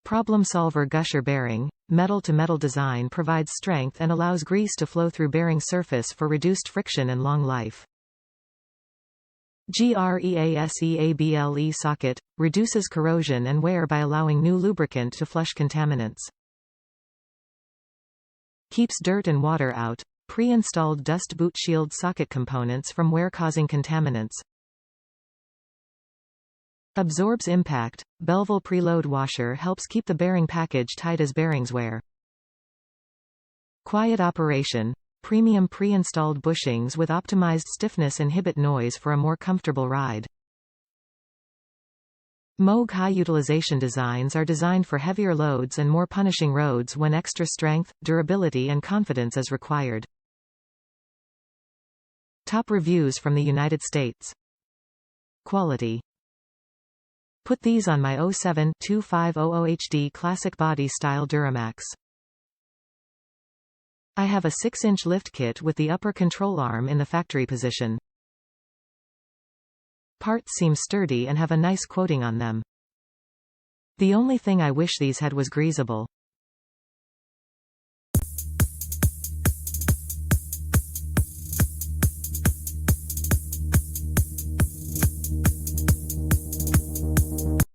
Problem solver gusher bearing, metal-to-metal design provides strength and allows grease to flow through bearing surface for reduced friction and long life. GREASEABLE socket, reduces corrosion and wear by allowing new lubricant to flush contaminants. Keeps dirt and water out, pre-installed dust boot shield socket components from wear causing contaminants. Absorbs impact, Belleville preload washer helps keep the bearing package tight as bearings wear. Quiet operation, premium pre-installed bushings with optimized stiffness inhibit noise for a more comfortable ride. MOOG High Utilization Designs are designed for heavier loads and more punishing roads when extra strength, durability and confidence is required. Top reviews from the United States. Quality. Put these on my 07-2500 HD Classic Body Style Duramax. I have a 6-inch lift kit with the upper control arm in the factory position. Parts seem sturdy and have a nice quoting on them. The only thing I wish these had was greaseable.